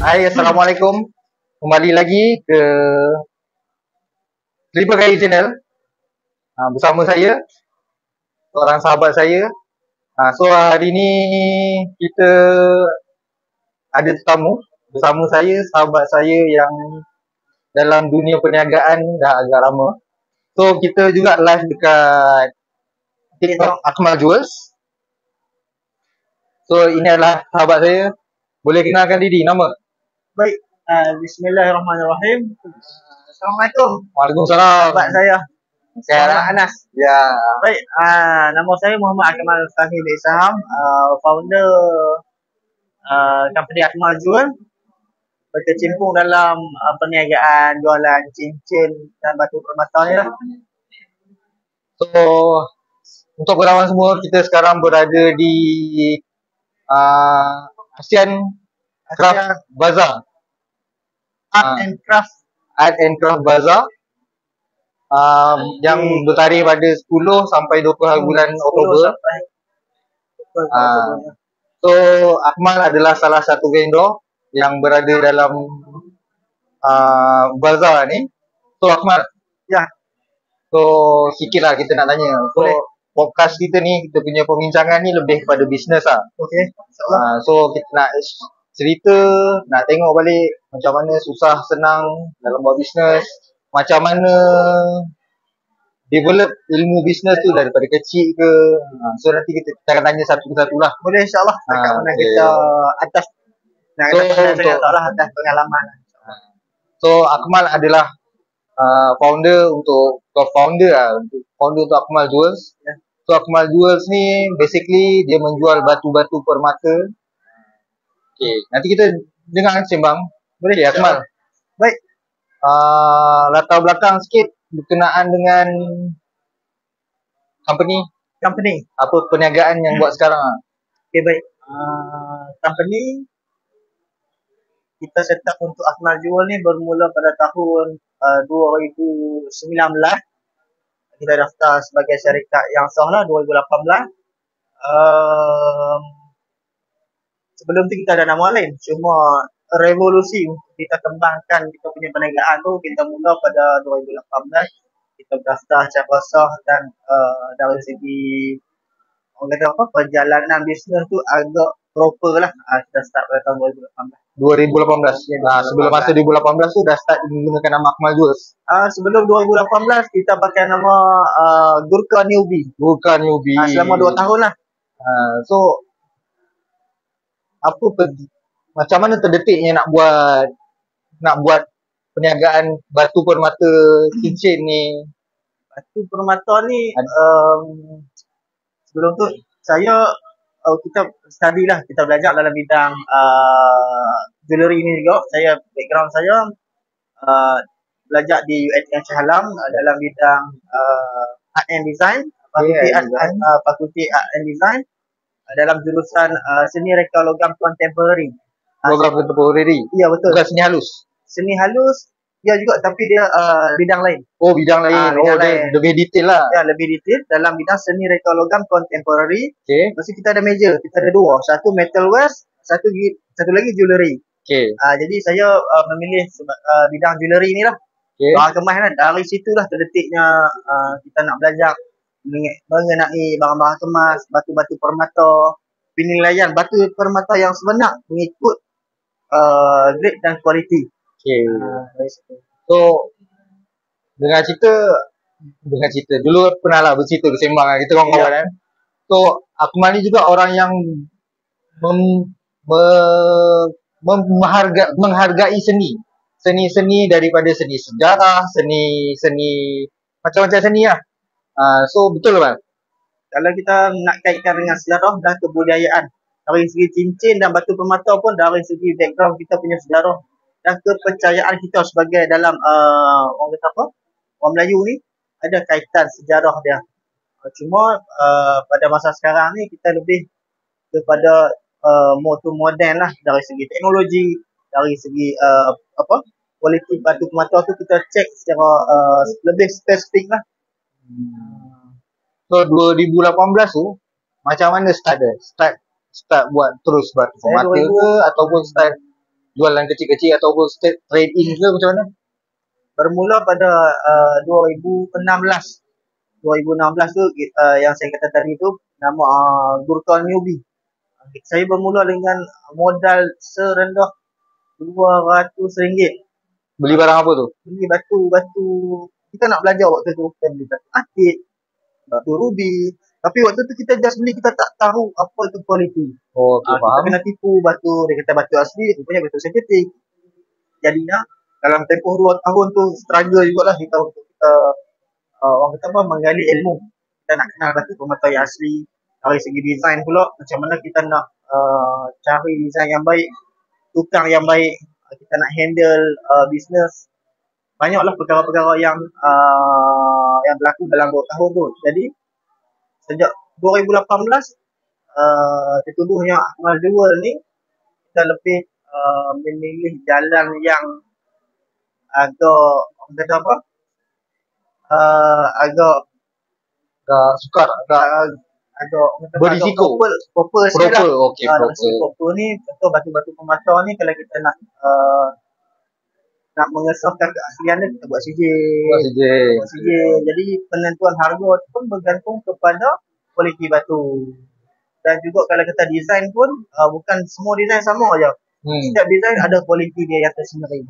Hai, Assalamualaikum. Kembali lagi ke Terima Kaya Channel. Bersama saya, seorang sahabat saya. So hari ni kita ada tetamu bersama saya, sahabat saya yang dalam dunia perniagaan dah agak lama. So kita juga live dekat TikTok Akmal Jewels. So ini adalah sahabat saya. Boleh kenalkan diri, nama? Baik, bismillahirrahmanirrahim. Assalamualaikum. Waalaikumsalam. Sahabat saya, Muhammad Anas. Ya. Baik, nama saya Muhammad Akmal Sahil Isham, founder company Akmal Jewel, berkecimpung dalam perniagaan jualan cincin dan batu permata ni lah. So untuk kawan semua, kita sekarang berada di ASEAN Craft Bazaar, Art and Craft Bazaar, yang bertarikh pada 10 sampai 20 hari bulan Oktober. So Akmal adalah salah satu vendor yang berada dalam bazar ni. So Akmal, Ya, so sikit lah kita nak tanya. So boleh. podcast kita ni, kita punya perbincangan ni lebih kepada bisnes lah. Okey, insyaAllah. So kita nak cerita, nak tengok balik macam mana susah senang dalam buat bisnes, macam mana develop ilmu bisnes tu daripada kecil ke. So nanti kita akan tanya satu persatu lah. Boleh insyaAllah. Setakat mana okay. kita atas nak So, saya tak lah atas pengalaman. So Akmal adalah founder untuk Akmal Jewels. Ya. So Akmal Jewels ni basically dia menjual batu-batu permata. Okay, nanti kita dengar sembang. Boleh ya Akmal? Baik. Latar belakang sikit berkenaan dengan company, apa perniagaan yang buat sekarang. Okay, baik. Company kita set up untuk Akmal Jewel ni bermula pada tahun 2019. Kita daftar sebagai syarikat yang sah lah 2018. Sebelum tu kita ada nama lain, cuma revolusi kita kembangkan kita punya perniagaan tu kita mula pada 2018. Kita daftar secara sah dan dari segi orang kata apa, perjalanan bisnes tu agak proper lah. Kita start pada tahun 2018. Sebelum masa 2018 tu dah start menggunakan nama Akmal Jewels. Sebelum 2018 kita pakai nama Gurkha Newbie. Selama 2 tahun lah. So macam mana terdetiknya nak buat perniagaan batu permata cincin ni? Batu permata ni sebelum tu kita study lah, kita belajar dalam bidang jewellery ni juga. Background saya belajar di UiTM Shah Alam dalam bidang Art and Design, Fakulti Art and Design, dalam jurusan seni reka logam contemporary. Logam contemporary? Ya, betul. Bukan seni halus? Seni halus, ya juga, tapi dia bidang lain. Oh, bidang lain. Dia lebih detail lah. Ya, lebih detail dalam bidang seni reka logam contemporary. Okay. Mesti kita ada meja, kita ada 2. Satu metal wares, satu lagi jewellery. Okay. Jadi saya memilih bidang jewellery ni lah. Okay. Kemas lah. Dari situlah terdetiknya kita nak belajar mengenai barang-barang kemas, batu-batu permata, penilaian batu permata yang sebenar mengikut grade dan kualiti. Okay. So dengan cerita dulu pernah lah bercerita bersembang lah kita kawan-kawan kan. So Akmal ni juga orang yang menghargai seni daripada seni sejarah, seni macam-macam seni lah. So betul lah. Kalau kita nak kaitkan dengan sejarah dan kebudayaan, dari segi cincin dan batu permata pun, dari segi background kita punya sejarah dan kepercayaan kita sebagai dalam orang kata apa, orang Melayu ni ada kaitan sejarah dia. Cuma pada masa sekarang ni kita lebih kepada motor modern lah, dari segi teknologi, dari segi kualiti batu permata tu kita cek secara lebih spesifik lah. So 2018 tu macam mana start buat terus batu permata ke ataupun start jualan kecil-kecil ataupun trade in ke macam mana? Bermula pada 2016. 2016 tu yang saya kata tadi tu nama Gurkha Newbie. Saya bermula dengan modal serendah RM200. Beli barang apa tu? Beli batu kita nak belajar waktu tu, kita beli batu akik, batu ruby. Tapi waktu tu kita just beli, kita tak tahu apa itu kualiti. Oh, okay, Kita kena tipu batu, dia kata batu asli, rupanya batu sintetik. Jadinya dalam tempoh 2 tahun tu struggle jugalah kita untuk kita orang kata apa, menggali ilmu. Kita nak kenal batu permata yang asli. Dari segi design pula, macam mana kita nak cari design yang baik, tukang yang baik, kita nak handle bisnes. Banyaklah perkara-perkara yang berlaku dalam 2 tahun tu. Jadi sejak 2018 tertuduhnya Akmal Dual ni, kita lebih memilih jalan yang agak orang kata apa, agak sukar, agak berisiko, proper sikit lah. okey, proper ni contoh batu-batu permata ni, kalau kita nak mengesahkan keaslian dia, kita buat sijil. Jadi penentuan harga tu pun bergantung kepada kualiti batu. Dan juga kalau kita design pun bukan semua design sama aja. Setiap design ada kualiti dia yang tersendiri.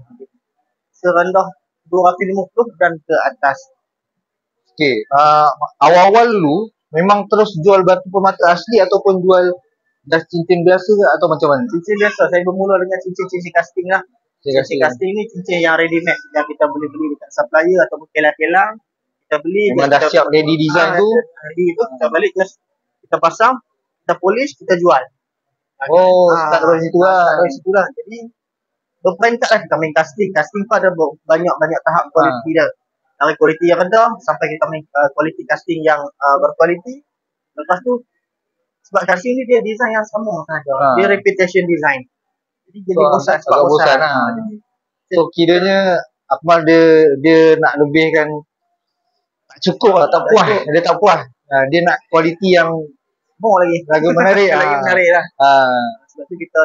Serendah 250 dan ke atas. Okey, awal-awal dulu memang terus jual batu permata asli ataupun jual jas cincin biasa ke atau macam mana? Cincin biasa. Saya bermula dengan cincin-cincin casting lah. Cincin casting ni cincin yang ready made, yang kita boleh beli dekat supplier ataupun kelang-kelang. Kita beli, memang dah siap ready design tu. Ready tu kita balik, just kita pasang, kita polish, kita jual. Tak dari situ lah. Dari situ lah. Jadi berperingkat lah kita main casting. Casting pun ada banyak tahap kualiti dia. Dari kualiti yang rendah sampai kita main kualiti casting yang berkualiti. Lepas tu sebab casting ni dia design yang sama saja. Dia repetition design. Jadi bosan. So kiranya Akmal dia nak lebihkan, tak cukup lah, tak puas. Dia tak puas. Dia nak kualiti yang more lagi menarik. Lagi menarik lah. Sebab tu kita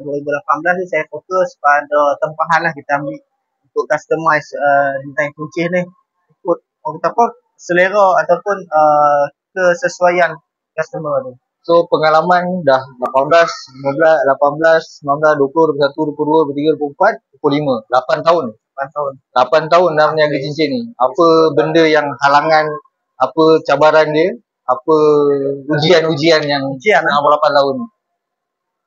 2018 ni saya fokus pada tempahan lah, kita ambil untuk customize design kunci ni ikut orang kata apa, selera ataupun kesesuaian customer tu. So pengalaman dah 18, 19, 20, 21, 22, 23, 24, 25, 8 tahun. 8 tahun dah meniaga cincin ni. Apa benda yang halangan, apa cabaran dia, apa ujian-ujian yang selama 8 tahun ni?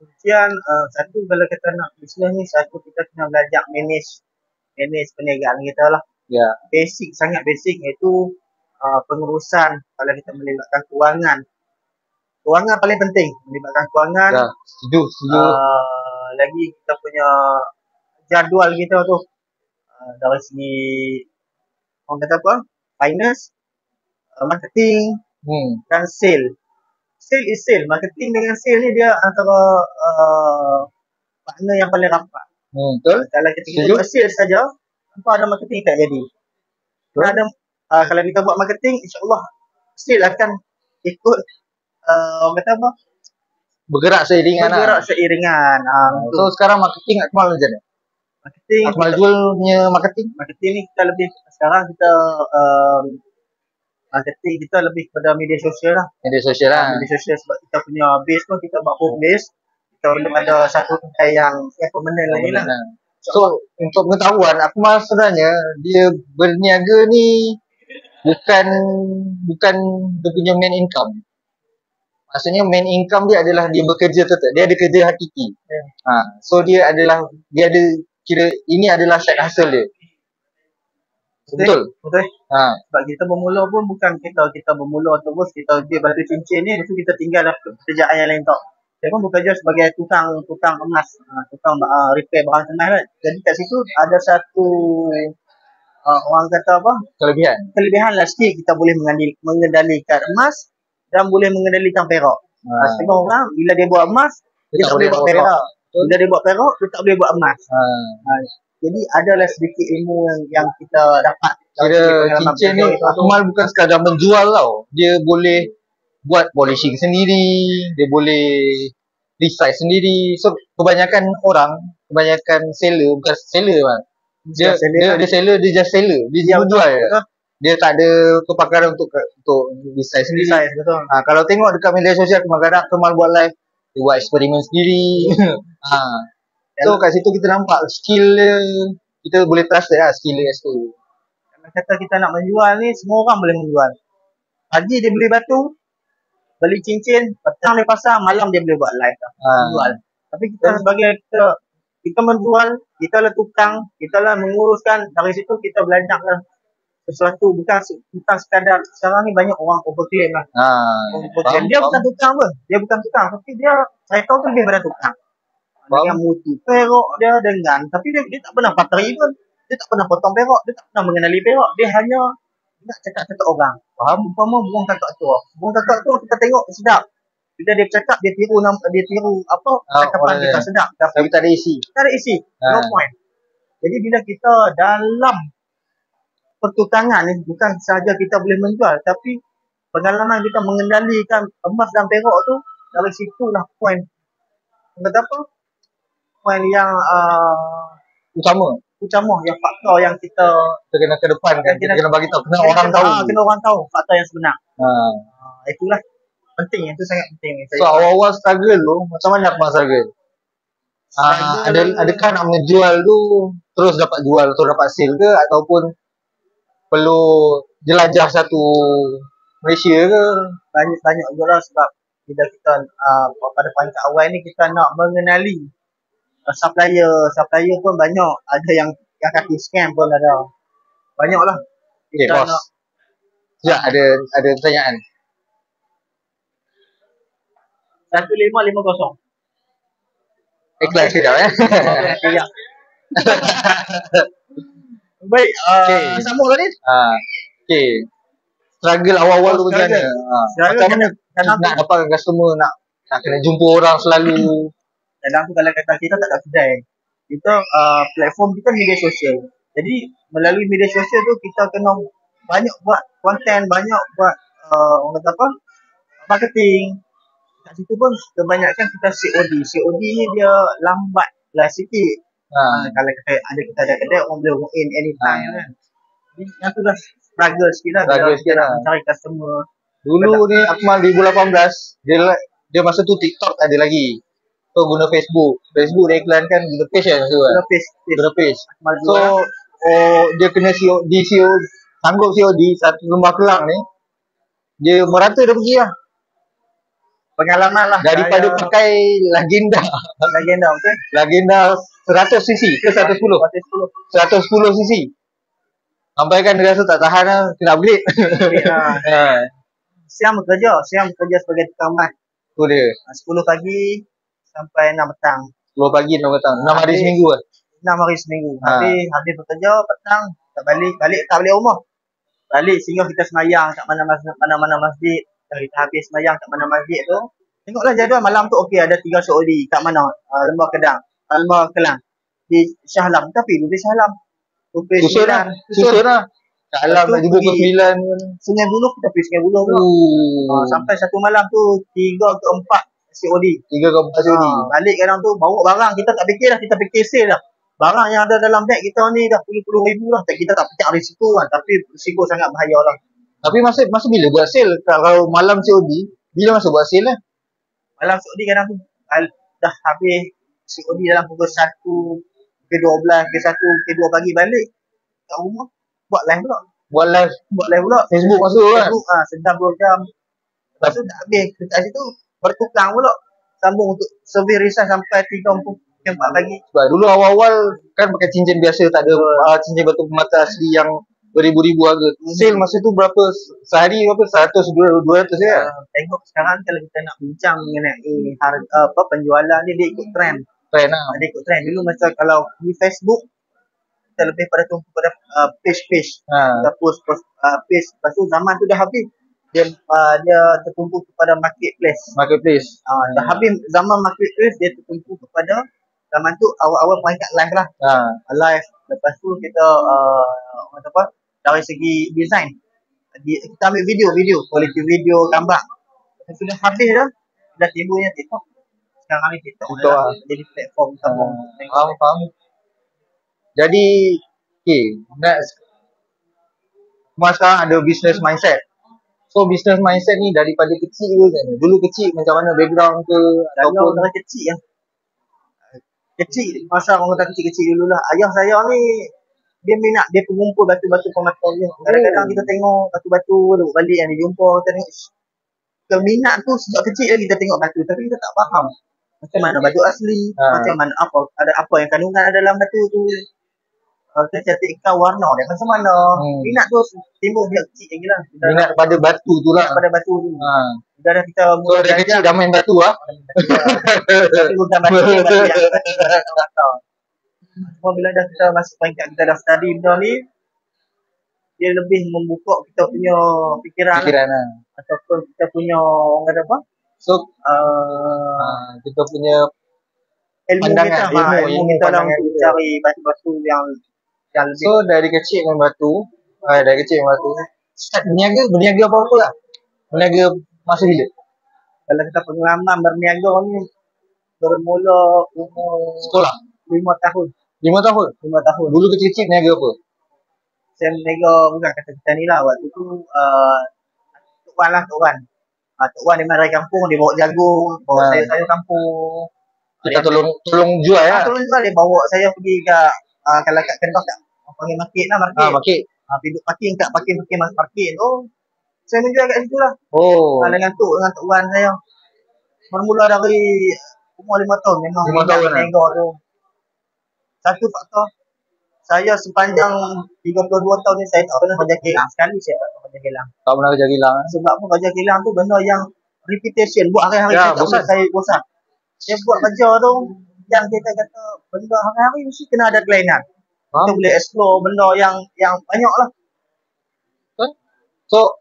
Ujian, satu kalau kita nak bisnes ni, satu kita kena belajar manage perniagaan kita lah. Basic, sangat basic, iaitu pengurusan. Kalau kita melibatkan kewangan paling penting, melibatkan kewangan. Setuju. Lagi kita punya jadual kita tu, dari segi orang kata apa, finance, marketing, dan sale. Sale is sale. Marketing dengan sale ni dia antara partner yang paling rapat. Betul. Kalau kita buat sale saja, tanpa ada marketing tak jadi. Kalau kita buat marketing, insyaAllah sale akan ikut orang kata apa, bergerak seiringan. So sekarang marketing Akmal macam mana? Akmal Dual punya marketing ni kita lebih, sekarang kita marketing kita lebih kepada media sosial lah. Media sosial sebab kita punya base pun kita buat home base. Kita belum ada satu kedai yang permanent lagi lah. So untuk pengetahuan, Akmal sebenarnya dia berniaga ni bukan dia punya main income. Maksudnya main income dia adalah dia bekerja tetap. Dia ada kerja hakiki. So dia ada kira ini adalah side hustle dia. Betul. Sebab kita bermula pun bukan kita bermula terus kita dia batu cincin ni, lepas tu kita tinggal pekerjaan yang lain tak. Saya pun bekerja sebagai tukang emas, tukang repair barang emas kan. Jadi kat situ ada satu orang kata apa? Kelebihan lah sikit, kita boleh mengendalikan emas dan boleh mengendalikan perak. Setengah orang bila dia buat emas, dia tak boleh buat perak. Bila dia buat perak, dia tak boleh buat emas. Jadi adalah sedikit ilmu yang kita dapat. Kira cincin ni Akmal bukan sekadar menjual tau. Dia boleh buat polishing sendiri, dia resize sendiri. So kebanyakan seller, bukan seller bang. Dia seller, dia just seller. Dia jual je. Dia tak ada kepakaran untuk resize sendiri. Betul. Kalau tengok dekat media sosial, kadang-kadang Kemal buat live, dia buat eksperimen sendiri. So kat situ kita nampak skill dia, kita boleh trust lah skill dia tu. Kalau kata kita nak menjual ni, semua orang boleh menjual. Pagi dia beli batu, beli cincin, petang dia pasang, malam dia boleh buat live lah. Jual. Tapi kita sebagai kita menjual, kita lah tukang, kita lah menguruskan, dari situ kita belajar lah sesuatu, bukan sekadar. Sekarang ni banyak orang overclaim lah. Dia bukan tukang pun, tapi saya tahu tu lebih pada tukang. Dengan mutu perok dia dengan, tapi dia tak pernah patri pun, dia tak pernah potong perok, dia tak pernah mengenali perok, dia hanya nak cakap-cakap orang. Faham? Umpama burung kakak tua kita tengok sedap, bila dia bercakap dia tiru apa cakapan kita sedap, tapi tak ada isi. No point. Jadi bila kita dalam pertukangan ni, bukan sahaja kita boleh menjual, tapi pengalaman kita mengendalikan emas dan perak tu, dari situlah poin yang utama yang faktor yang kita kena ke depan kan, kita kena bagi tahu, kena orang tahu faktor yang sebenar. Itulah penting, itu sangat penting. So awal-awal struggle tu macam mana Akmal struggle? Adakah nak menjual tu terus dapat jual atau dapat sale ke, ataupun perlu jelajah satu Malaysia ke? Banyak je lah, sebab bila kita pada peringkat awal ni kita nak mengenali supplier pun banyak, ada yang kaki scam pun ada. Banyaklah. Okay, bos. Ya, ada pertanyaan. 1550. Ikhlas sekejap Ya. Baik, sambung tadi. Okay. Struggle awal-awal tu macam mana? Macam mana nak dapatkan customer, nak kena jumpa orang selalu. Dalam tu kalau kata kita tak ada kedai, kita platform kita media sosial. Jadi melalui media sosial tu kita kena banyak buat konten, banyak buat orang kata apa, marketing. Kat situ pun kebanyakan kita COD ni dia lambat lah sikit. Kalau kita ada kedai, orang boleh walk in anytime kan. Jadi yang tu dah struggle sikit lah mencari customer. Dulu ni Akmal 2018, dia masa tu TikTok tak ada lagi. So guna Facebook dia iklankan guna page kan tu kan. Guna page. So dia kena sanggup COD satu Lembah Kelang ni. Dia merata dah pergi lah. Pengalaman lah. Daripada pakai Lagenda betul. Lagenda 100cc ke 110 110cc. Sampai kan dia rasa tak tahan lah, kena upgrade. Siang bekerja sebagai tukang mat. Tu dia. 10 pagi sampai 6 petang. 10 pagi 6 petang. 6 hari seminggu lah. 6 hari seminggu. Habis bekerja petang tak balik rumah. Balik sehingga kita semayang kat mana-mana masjid. Kita habis semayang kat mana masjid tu, tengoklah jadual malam tu okey, ada 3 COD kat mana? Lembah Kelang. Di Shah Alam, tapi di Shah Alam. Susun lah. Shah Alam nak jumpa pukul 9 pun. Sungai Buloh, kita pergi Sungai Buloh pula. Sampai satu malam tu 3 ke 4 COD. Balik kadang tu bawa barang, kita tak fikir dah, kita fikir sale dah. Barang yang ada dalam beg kita ni dah puluh ribu lah. Kita tak pecah risiko kan, tapi risiko sangat bahaya lah. Tapi masa bila buat sale? Kalau malam COD, bila masa buat sale lah? Malam COD kadang tu dah habis COD dalam pukul 1 ke 12 ke 1 ke 2 pagi, balik kat rumah buat live pula. Facebook masuk kan? Sejam 2 jam. Lepas tu dah habis dekat situ, bertukang pula. Sambung untuk survey research sampai 3-4 pagi. Sebab dulu awal-awal kan pakai cincin biasa, tak ada cincin batu permata asli yang beribu-ribu harga. Sale masa tu berapa? Sehari berapa? 100-200 ya? Tengok sekarang kalau kita nak bincang mengenai harga penjualan ni, dia ikut trend. Dia ikut trend. Dulu macam kalau di Facebook, kita lebih pada tumpu pada page. Kita post page. Lepas tu zaman tu dah habis. Dia tertumpu kepada marketplace. Dah habis zaman marketplace, dia tertumpu kepada zaman tu awal-awal peringkat live lah. Live. Lepas tu kita dari segi design, kita ambil video, kualiti video, gambar. Sudah habis dah timbulnya TikTok. sekarang ni TikTok TikTok lah. lah. Jadi platform utama untuk tengok. Faham. Jadi, next. Mas sekarang ada business mindset. So, business mindset ni daripada kecil ke kan? Dulu kecil macam mana background ke? Kalau Ataupun dari kecil ya. Kecil, masa orang kata kecil-kecil dulu lah. Ayah saya ni, dia minat, dia pengumpul batu-batu pematau dia. Kadang-kadang kita tengok batu-batu tu balik yang dia jumpa, kita tengok, keminat tu sejak kecil lagi kita tengok batu. Tapi kita tak faham macam mana batu asli, macam mana ada apa yang kandungan dalam batu tu. Kita cantikkan warna dia macam mana. Minat tu timbul sejak kecil lagi lah. minat pada batu tu lah. Pada batu tu. Dah kita So, dari kecil dah main batu lah. tapi bukan batu yang batu. Cuma bila dah kita masuk peringkat kita dah study benda ni, dia lebih membuka kita punya fikiran lah. Ataupun kita punya orang kata apa? So, kita punya Ilmu pandangan, kita, ilmu kita lah pandangan untuk kita. cari batu-batu yang lebih. So, dari kecil main batu. Dari kecil main batu. Start berniaga apa-apa lah. Berniaga masa bila? Kalau kita pengalaman berniaga ni bermula umur Sekolah? 5 tahun. 5 tahun? 5 tahun. Dulu kecil-kecil berniaga apa? Saya berniaga bukan kata kita ni lah. Waktu tu Tok Wan lah, Tok Wan. Tok Wan di Marai Kampung, dia bawa jagung, bawa sayur-sayur kampung. Kita tolong jual lah. Tolong jual, dia bawa saya pergi kat kalau kat Kedah kat panggil market lah, market. Market. Duduk parking kat parking masuk parking. Saya menjual kat situ lah. Dengan Tok Wan saya. Bermula dari umur 5 tahun memang 5 tahun berniaga tu. Satu faktor, saya sepanjang 32 tahun ni saya tak pernah kerja kilang. Sekali saya tak pernah kerja kilang. Tak pernah kerja kilang. Sebab apa kerja kilang tu benda yang repetition. Buat hari-hari Ya, saya bosan. Saya buat kerja tu yang kita kata benda hari-hari mesti kena ada kelainan. Kita boleh explore benda yang banyak lah. So,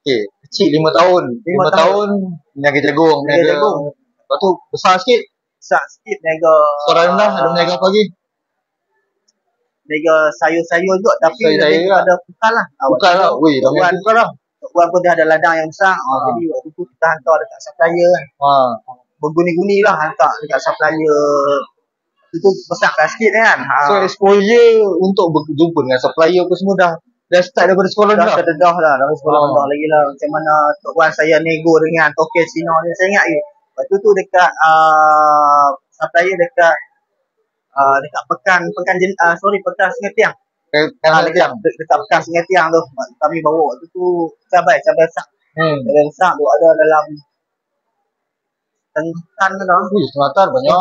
kecil 5 tahun. 5 tahun berniaga jagung. Lepas tu besar sikit. Besar sikit berniaga. Sekolah rendah ada berniaga apa lagi? Berniaga sayur-sayur juga tapi lebih kepada pukal lah. Pukal lah. Weh, dah main pukal lah. Tok Wan pun dia ada ladang yang besar. Jadi waktu tu kita hantar dekat supplier kan. Berguni-guni lah hantar dekat supplier. Itu besar lah sikit kan. So exposure untuk berjumpa dengan supplier apa semua dah start daripada sekolah rendah. Dah terdedah lah dari sekolah rendah lagi lah. Macam mana Tok Wan saya nego dengan token Cina ni. Saya ingat waktu tu dekat supplier dekat pekan Sungai Tiang. Dekat pekan Sungai Tiang tu kami bawa waktu tu cabai besar. Cabai besar tu ada dalam setengah tan dah. Setengah tan banyak.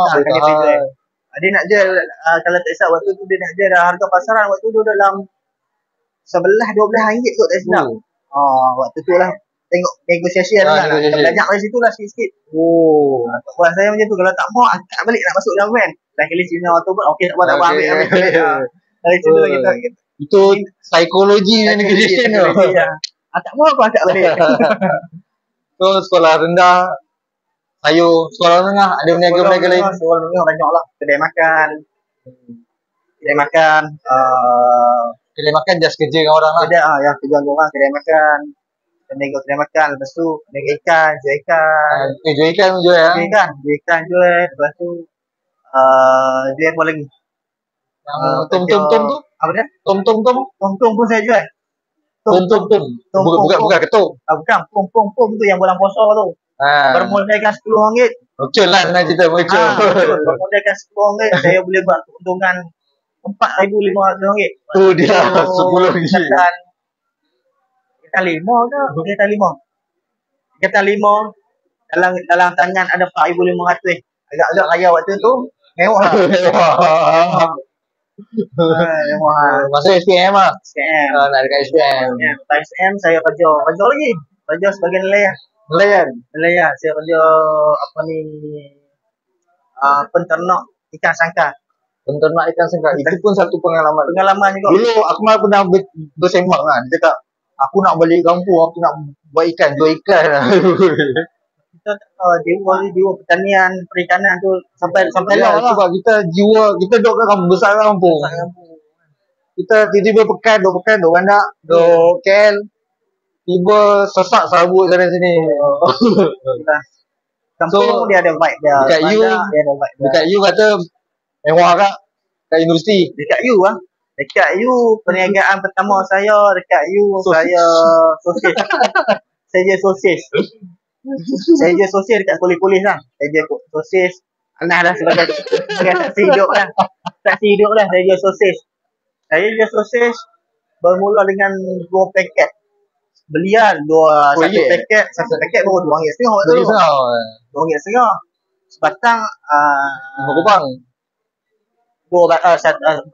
Dia nak jual kalau tak silap waktu tu dia nak jual harga pasaran waktu tu dalam 11-12 ringgit kot tak silap. Waktu tu lah tengok negosiasi lah. Banyak dari situ lah sikit-sikit. Tok Wan saya macam tu, kalau tak mau angkat balik nak masuk dalam van. Lain kali Cina tu pun okey tak apa ambil balik. Dari situ kita itu psikologi negotiation tu. Tak mau aku angkat balik. So sekolah rendah sekolah menengah ada berniaga lain. Sekolah menengah banyak lah. Kedai makan just kerja dengan orang lah. Yang kerja dengan orang, kedai makan. Berniaga kedai makan, lepas tu berniaga ikan, jual ikan. Jual ikan jual ya? Jual ikan jual, lepas tu jual apa lagi? Tom-tom tu? Apa dia? Tom-tom? Tom-tom pun saya jual. Tom-tom. Bukan ketum. Bukan, pom-pom tu yang bulan puasa tu. Bermodalkan RM10. Muncul lah nak cerita muncul. Bermodalkan RM10 saya boleh buat keuntungan RM4,500. Tu dia RM10. Kita 5 ke? Kita 5 dalam tangan ada RM4,500. Agak-agak raya waktu tu mewah lah. Mewah. Masuk SPM lah. SPM. Nak dekat SPM. Lepas SPM saya kerja lagi. Kerja sebagai nelayan. Saya kerja penternak ikan sangkar. Itu pun satu pengalaman juga. Dulu aku malah pernah bersembang kan. Dia cakap aku nak balik kampung, aku nak buat ikan, jual ikan lah. Kita tak tahu jiwa pertanian, perikanan tu sampai lah. Sebab kita duduk kat kampung, besar kampung. Kita tiba-tiba pekan, dua bandak, dua KL. Tiba sesak sabut sana sini. Kampung dia ada vibe dia. Dekat you, Dia ada vibe dia. dekat you kata mewah kak kat universiti. Dekat you ah. Dekat you perniagaan pertama saya dekat you saya sosis. Saya je sosis. Saya je sosis dekat polis lah. Saya je sosis. Anas lah sebagai saksi hidup lah. Saksi hidup lah. Saya je sosis. Saya je sosis bermula dengan 2 paket. Belian satu paket baru RM2.5 waktu tu. RM2.5. Sebatang Kubang.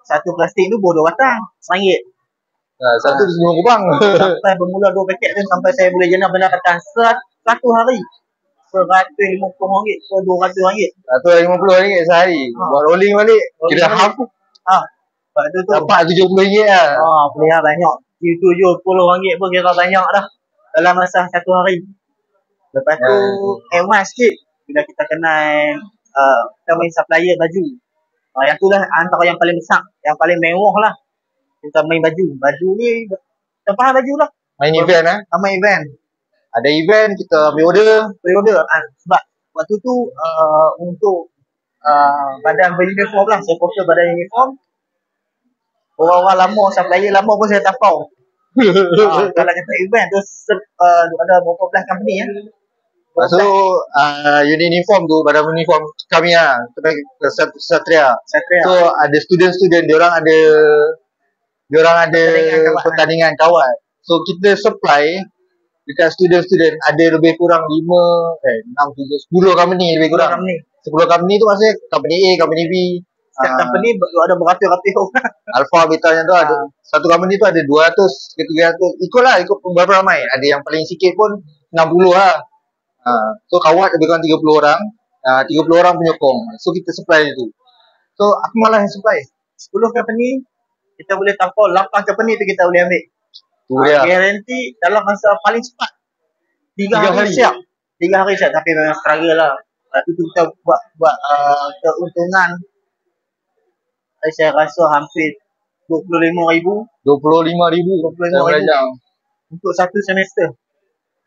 satu plastik tu baru 2 batang. RM1. Satu 5 kubang. Sampai bermula 2 paket tu sampai saya boleh jenam pendapatan satu hari RM150 ke RM200. RM150 sehari. Buat rolling balik. Kira half. Lepas tu dapat RM70 lah. Boleh lah banyak. RM70 pun kira banyak dah dalam masa satu hari. Lepas tu advance sikit bila kita kenal kita main supplier baju. Yang tu lah antara yang paling besar, yang paling mewah lah. Kita main baju. Baju ni kita faham baju lah. Main event lah. Main event. Ada event kita ambil order. Sebab waktu tu untuk badan beruniform lah. Saya fokus badan uniform. Orang-orang lama, supplier lama pun saya tak tahu. Kalau kata event tu ada berapa belas company ya. Lepas tu uniform tu, badan uniform kami lah, Satria. So ada student-student, diorang ada pertandingan kawat. So kita supply dekat student-student ada lebih kurang 6, 7, 10 company lebih kurang. 10 company tu maksudnya company A, company B. Setiap company ada beratus-ratus orang. Alpha, beta yang tu ada. Satu company tu ada 200 ke 300. Ikut berapa ramai. Ada yang paling sikit pun 60 lah. So kawat lebih kurang 30 orang. 30 orang penyokong. So kita supply tu. So aku malah yang supply. 10 company kita boleh tampal, 8 company tu kita boleh ambil. Tu dia. Garanti dalam masa paling cepat. 3 hari siap. 3 hari siap, tapi memang struggle lah. Lepas tu kita buat keuntungan. Saya rasa hampir RM25,000. RM25,000 untuk satu semester.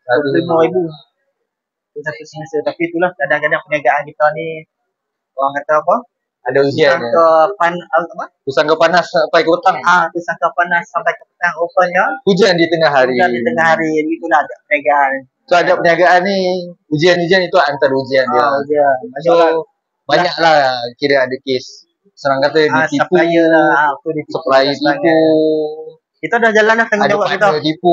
RM25,000 untuk satu semester. Tapi itulah kadang-kadang perniagaan kita ni orang kata apa? Ada ujian. Tusangka panas sampai ke petang. Tusangka panas sampai ke petang opennya. Hujan di tengah hari. Itulah ada perniagaan. So ada perniagaan ni, ujian-ujian itu antara ujian dia. So banyaklah kira ada kes. Senang kata ditipu. Supplier lah. Supplier tipu. Kita dah jalan dah tanggungjawab kita. Ada tipu.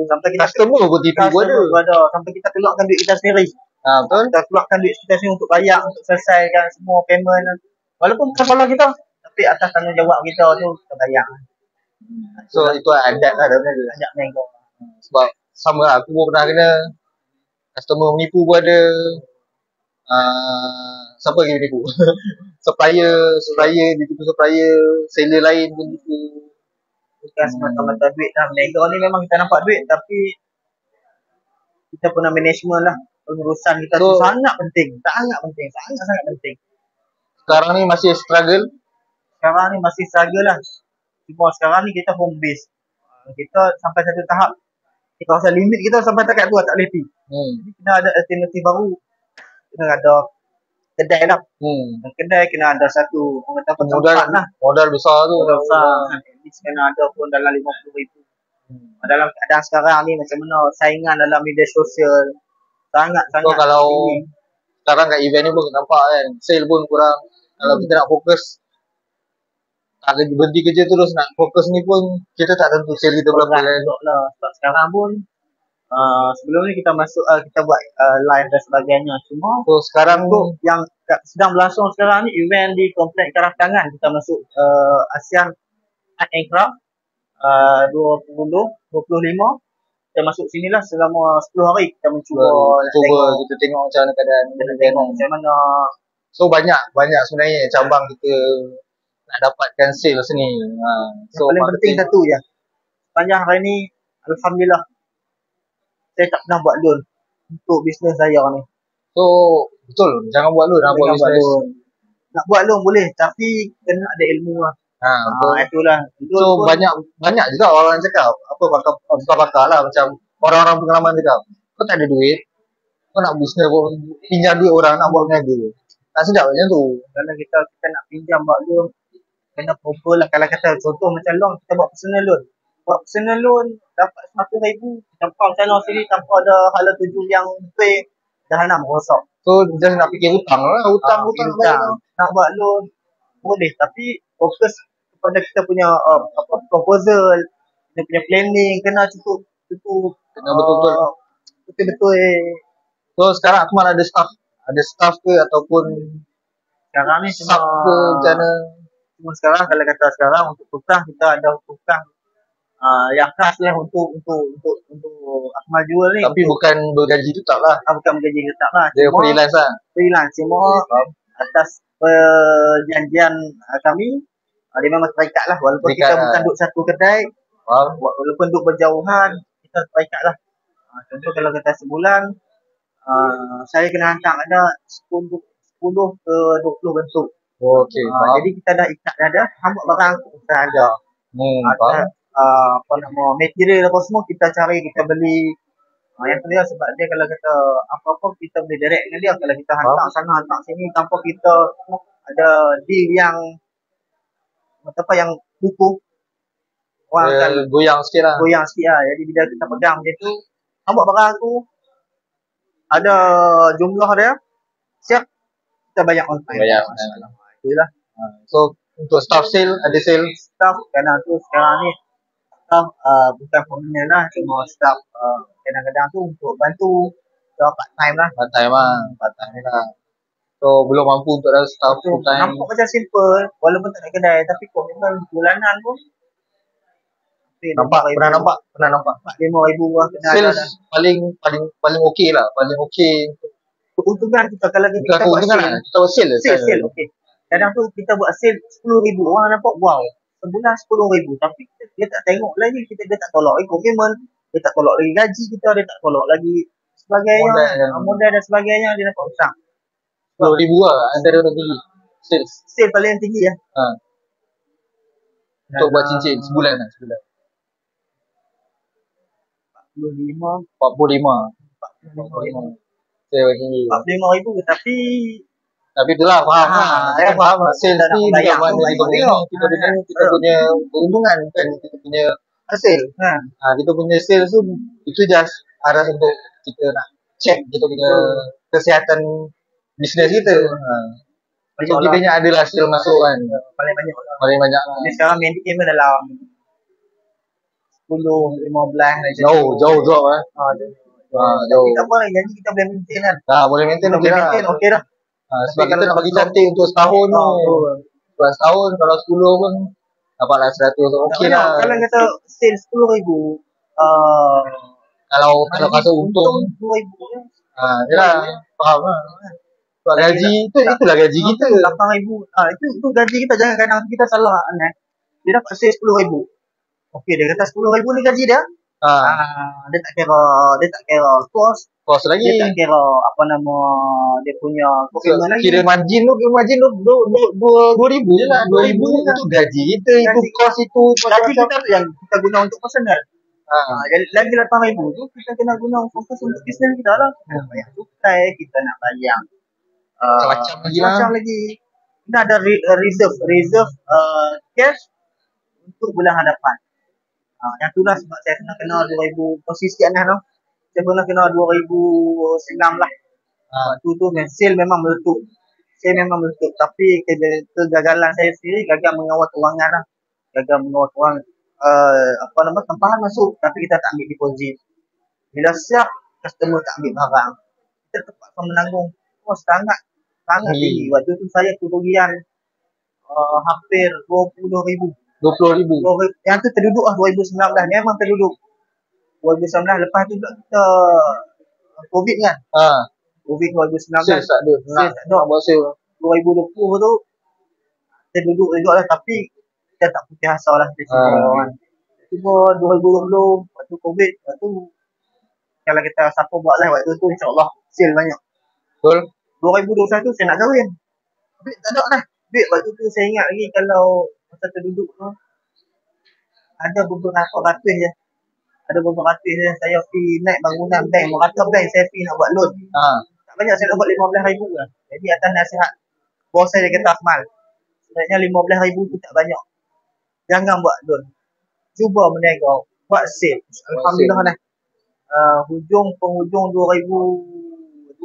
Sampai kita customer pun tipu ada. Sampai kita keluarkan duit kita sendiri. Betul. Kita keluarkan duit kita sendiri untuk bayar, untuk selesaikan semua payment. Walaupun bukan salah kita, tapi atas tanggungjawab kita tu kita bayar. So itu adat lah dalam ni. Adat nego. Sebab sama lah, aku pun pernah kena customer menipu pun ada. Siapa lagi menipu? supplier ditipu supplier, seller lain pun ditipu. Bukan semata-mata duit dalam nego ni memang kita nampak duit, tapi kita pun management lah. Pengurusan kita tu sangat penting. Sangat penting. Sekarang ni masih struggle? Sekarang ni masih struggle lah. Cuma sekarang ni kita home base. Kita sampai satu tahap, kita rasa limit kita sampai takat tu tak boleh pergi. Jadi kena ada alternatif baru. Kena ada kedai lah. Kedai kena ada satu orang kata tempat lah. Modal besar tu. Modal besar. Kena ada pun dalam RM50,000. Dalam keadaan sekarang ni macam mana saingan dalam media sosial sangat-sangat. So kalau sekarang kat event ni pun nampak kan, sale pun kurang. Kalau kita nak fokus, tak berhenti kerja terus nak fokus ni pun kita tak tentu sale kita berapa kan. Sebab sekarang pun sebelum ni kita masuk kita buat live dan sebagainya. Cuma sekarang tu yang sedang berlangsung sekarang ni event di Kompleks Karantangan. Kita masuk ASEAN Art and Craft 2025. Kita masuk sini lah selama 10 hari kita mencuba kita tengok macam mana keadaan, kita tengok macam mana. So banyak sebenarnya cabang kita nak dapatkan sale sini. So paling penting satu je, sepanjang hari ni alhamdulillah saya tak pernah buat loan untuk bisnes saya ni. So betul, jangan buat loan, nak buat bisnes. Nak buat loan boleh, tapi kena ada ilmu lah. Itulah. So banyak juga orang cakap apa pakar lah, macam orang-orang pengalaman cakap, kau tak ada duit, Kau nak bisnes pun pinjam duit orang nak buat berniaga. Tak sedap macam tu. Kalau kita nak pinjam buat loan, kena proper lah. Kalau kata contoh macam loan, kita buat personal loan. Buat personal loan, dapat RM100,000, tanpa sana sini, tanpa ada hala tuju yang pay, dah nak merosak. So just nak fikir hutang lah. Hutang Nak buat loan, boleh. Tapi fokus kepada kita punya proposal, kita punya planning, kena cukup kena betul-betul. Betul-betul. So sekarang aku mana ada staff? Ada staff ke ataupun Sekarang ni staff ke macam mana? Cuma sekarang kalau kata sekarang untuk tukang kita ada tukang yang khas lah untuk Akmal jual ni. Tapi bukan bergaji tetap lah. Bukan bergaji tetap lah. Dia freelance lah. Freelance. Cuma atas perjanjian kami, dia memang terikat lah. Walaupun kita bukan duduk satu kedai, walaupun duduk berjauhan, kita terikat lah. Contoh kalau kata sebulan, saya kena hantar ada 10 ke 20 bentuk. Okey. Jadi kita dah ikat dah. Hamba barang kita ada. Material apa semua kita cari, kita beli. Yang kedua sebab dia kalau kata apa-apa kita boleh direct dengan dia. Kalau kita hantar sana hantar sini tanpa kita ada deal yang yang buku, orang akan goyang sikit lah. Jadi bila kita pegang macam tu, hamba barang aku ada jumlah dia, siap kita bayar on time. Itulah. So untuk staff sale, ada sale staff kadang tu sekarang ni staff bukan permanent lah, cuma staff kadang-kadang tu untuk bantu part time lah. Part time lah. So belum mampu untuk ada staff full time. Nampak macam simple walaupun tak ada kedai, tapi komitmen bulanan pun pernah nampak RM5,000 lah kena sales ada. paling okey lah, paling okey. Keuntungan kita kalau kita buat sale, kita buat sale okey. Kadang tu kita buat sale RM10,000, orang nampak wow, sebulan RM10,000, tapi dia tak tengok lagi, dia tak tolak lagi komitmen, dia tak tolak lagi gaji kita, dia tak tolak lagi sebagainya, modal dan sebagainya, dia dapat hutang. RM10,000 lah antara yang tinggi sale paling tinggi ya. Untuk buat cincin sebulan. 45. Saya tinggi. 45,000 tapi itulah faham lah. Saya faham lah. Sales ni bukan mana kita punya keuntungan, bukan kita punya hasil. Kita punya sales tu itu just arah untuk kita nak check kita punya kesihatan bisnes kita. Macam kita adalah hasil masuk kan. Paling banyak lah. Ni sekarang main game dalam 10, 15 jauh drop lah. Jauh. Tak apa, jadi kita boleh maintain kan. Boleh maintain okey dah. Sebab kita nak bagi cantik untuk setahun tu. Setahun kalau 10 pun dapatlah 100. Okey lah. Kalau kata sale RM10,000, kalau kata untung RM2,000. Yalah, faham lah. Sebab gaji itulah gaji kita. RM8,000. Itu gaji kita. Jangan kadang kita salah dia dapat sale RM10,000. Okey, dia kata RM10,000 ni gaji dia. Dia tak kira kos lagi. Dia tak kira dia punya komitmen lagi. Kira margin tu RM2,000 je lah. RM2,000 tu gaji kita, itu kos itu. Gaji kita tu yang kita guna untuk personal. Jadi lagi RM8,000 tu kita kena guna fokus untuk bisnes kita lah. Kita bayar cukai, kita nak bayar macam-macam lagi. Kita ada reserve cash untuk bulan hadapan. Yang tu lah sebab saya kena 2,000 posisi anak tu. Saya pernah kena 2009 lah. Waktu tu sale memang meletup. Tapi kegagalan saya sendiri gagal mengawal kewangan lah. Tempahan masuk tapi kita tak ambil deposit. Bila siap, customer tak ambil barang. Kita terpaksa menanggung sangat tinggi. Waktu tu saya kerugian hampir RM20,000. Yang tu terduduk lah 2019. Memang terduduk 2019. Lepas tu kita COVID kan. COVID 2019. Sales tak ada. Nak buat sale 2020 tu terduduk juga lah. Tapi kita tak putih asa lah. Cuma 2020 waktu COVID, waktu kalau kita siapa buat live waktu tu, insyaAllah sale banyak. Betul. 2021 saya nak kahwin, duit tak ada lah. Duit waktu tu saya ingat lagi kalau masa terduduk tu ada beberapa ratus je. ada beberapa artis yang saya pergi naik bangunan bank, merata bank saya pergi nak buat loan. Tak banyak, saya nak buat 15,000 lah. Jadi atas nasihat bos saya, dia kata, Akmal, sebenarnya 15,000 tu tak banyak. Jangan buat loan. Cuba meniaga, buat sale. Alhamdulillah lah. Penghujung 2020,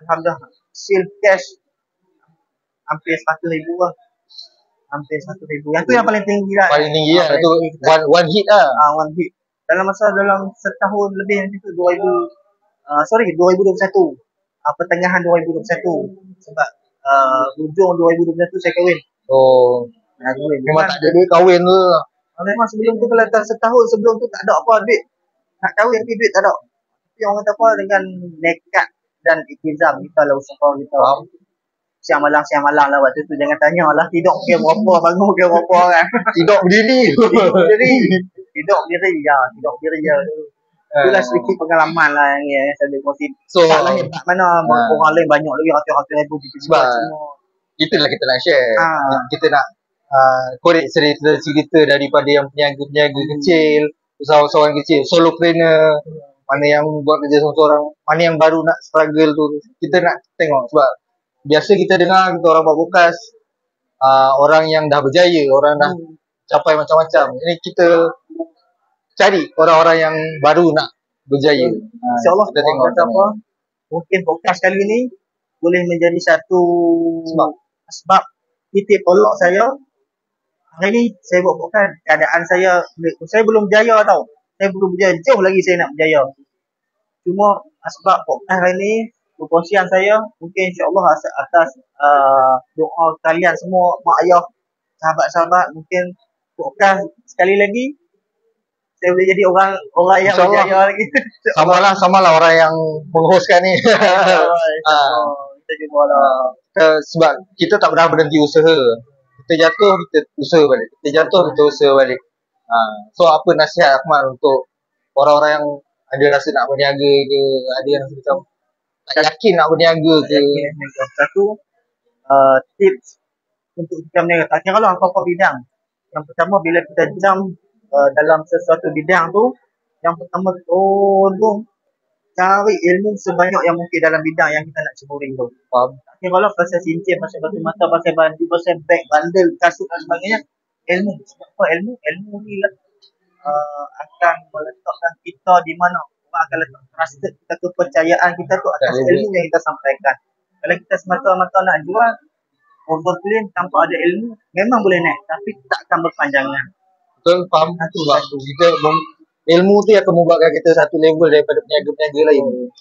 alhamdulillah sale cash hampir 100,000 lah. Hampir 100,000. Yang tu yang paling tinggi lah. Paling tinggi lah. Itu one hit lah. One hit. Dalam setahun lebih macam tu, 2021. Pertengahan 2021. Sebab hujung 2021 saya kahwin. Kahwin. Memang tak ada duit kahwin tu. Memang sebelum tu, kalau setahun sebelum tu tak ada apa duit. Nak kahwin tapi duit tak ada. Tapi orang kata apa, dengan nekat dan ikhtiar kita lah usaha kita. Siang malam lah waktu tu, jangan tanya lah tidur kira berapa, bangun kira berapa kan. Tidur berdiri. Tidur berdiri je. Itulah sedikit pengalaman lah yang saya boleh kongsi. Taklah hebat mana orang lain banyak lagi ratus-ratus ribu sebab itulah kita nak share. Kita nak korek cerita daripada yang peniaga-peniaga kecil, usahawan kecil, solopreneur, mana yang buat kerja seorang-seorang, mana yang baru nak struggle tu. Kita nak tengok sebab biasa kita dengar kita orang buat podcast, orang yang dah berjaya, orang dah capai macam-macam. Ini kita cari orang-orang yang baru nak berjaya. InsyaAllah kita tengok apa. Mungkin podcast kali ni boleh menjadi satu sebab titik tolak saya. Hari ni saya buat podcast, keadaan saya belum berjaya tau. Saya belum berjaya, jauh lagi saya nak berjaya. Cuma sebab podcast hari ni, perkongsian saya, mungkin insyaAllah atas doa kalian semua, mak ayah, sahabat-sahabat, mungkin podcast sekali lagi saya boleh jadi orang yang berjaya lagi. Samalah orang yang menghostkan ni. Kita cubalah. Sebab kita tak pernah berhenti usaha. Kita jatuh, kita usaha balik. Kita jatuh, kita usaha balik. So apa nasihat Akmal untuk orang-orang yang ada rasa nak berniaga ke, ada yang rasa macam tak yakin nak berniaga ke? Satu tips untuk kita berniaga, tak kira lah apa-apa bidang. Yang pertama, bila kita jump dalam sesuatu bidang tu, yang pertama tolong cari ilmu sebanyak yang mungkin dalam bidang yang kita nak ceburi tu. Tak kira lah pasal cincin, pasal batu mata, pasal baju, pasal beg, bandel, kasut dan sebagainya. Ilmu. Sebab apa ilmu? Ilmu ni akan meletakkan kita di mana orang akan letak trusted kita, kepercayaan kita tu atas ilmu yang kita sampaikan. Kalau kita semata-mata nak jual overclaim tanpa ada ilmu, memang boleh naik tapi tak akan berpanjangan. Betul, faham. Sebab kita ilmu tu akan membuatkan kita satu level daripada peniaga-peniaga lain.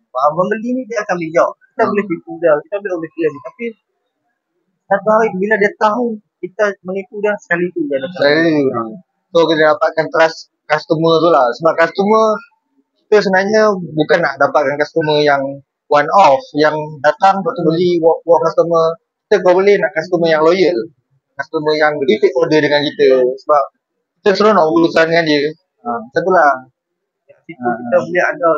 Pembeli ni dia akan bijak. Kita boleh tipu dia, kita boleh overclaim, tapi satu hari bila dia tahu kita menipu dia, sekali tu dia datang. So kita dapatkan trust customer tu lah. Sebab customer, kita sebenarnya bukan nak dapatkan customer yang one off, yang datang lepas tu beli walk customer. Kita boleh nak customer yang loyal, customer yang repeat order dengan kita. Sebab kita selalu nak urusan dengan dia. Macam tu lah. Situ kita boleh ada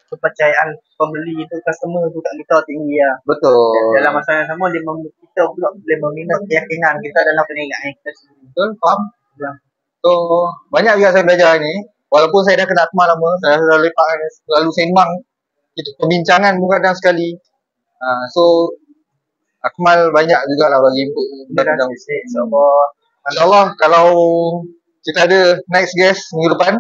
kepercayaan pembeli tu, customer tu kat kita tinggi lah. Betul. Dalam masa yang sama, kita pula boleh membina keyakinan kita dalam perniagaan kita sendiri. Betul, faham? So, banyak juga saya belajar ni. Walaupun saya dah kena Akmal lama, saya dah selalu sembang. Itu perbincangan pun kadang sekali. So, Akmal banyak juga lah bagi input. InsyaAllah kalau kita ada next guest minggu depan,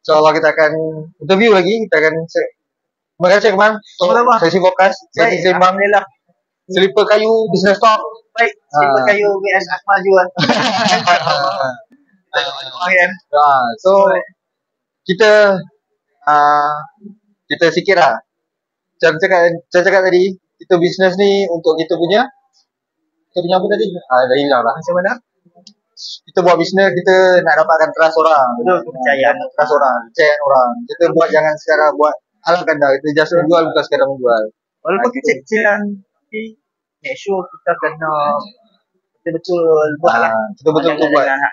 InsyaAllah kita akan interview lagi. Kita akan terima kasih Akmal. So, sesi podcast, sesi sembang. Selipar kayu, business talk. Baik, selipar kayu VS Akmal jual. So, kita sikit lah. Macam cakap tadi, kita bisnes ni untuk kita punya apa tadi? Dah hilang lah. Macam mana? Kita buat bisnes, kita nak dapatkan trust orang. Betul, kepercayaan. Trust orang, kepercayaan orang. Kita buat jangan sekadar buat ala kanda. Kita just menjual, bukan sekadar menjual. Walaupun kecil-kecilan, tapi make sure kita kena betul-betul buat lah. Kita betul-betul buat. Jangan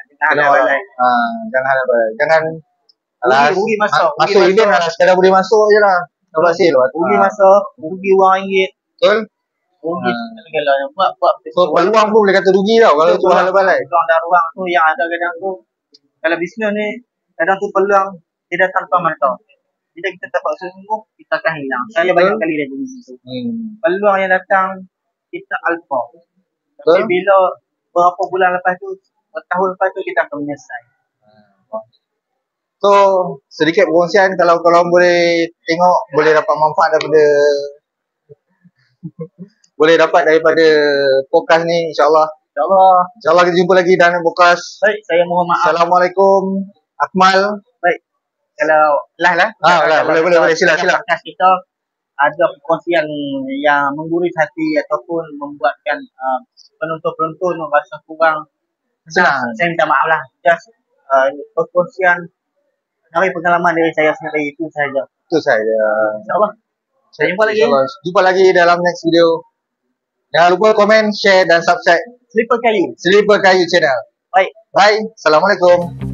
ada rugi masuk event lah, sekadar boleh masuk je lah. Dapat sale lah. Rugi masuk, rugi RM1. Betul? Rugi segala yang buat so peluang pun boleh kata rugi tau kalau tu hal balai. Peluang dan ruang tu yang ada kadang tu Kalau bisnes ni kadang tu peluang dia datang tanpa mata. Bila kita tak buat sungguh, kita akan hilang. Saya banyak kali dah jadi situ. Peluang yang datang kita alfa. Tapi bila berapa bulan lepas tu, bertahun lepas tu kita akan menyesal. So, sedikit perkongsian kalau korang boleh tengok, boleh dapat manfaat daripada boleh dapat daripada podcast ni, insyaAllah. InsyaAllah kita jumpa lagi dalam podcast. Baik, saya mohon maaf. Assalamualaikum, Akmal. Baik, kalau lah. Boleh, sila. Podcast kita ada perkongsian yang menggurui hati ataupun membuatkan penonton-penonton merasa kurang. Saya minta maaf lah. Just perkongsian dari pengalaman dari saya sendiri, itu saja. InsyaAllah. Saya jumpa lagi. Jumpa lagi dalam next video. Jangan lupa komen, share dan subscribe Selipar Kayu channel. Baik. Bye. Assalamualaikum.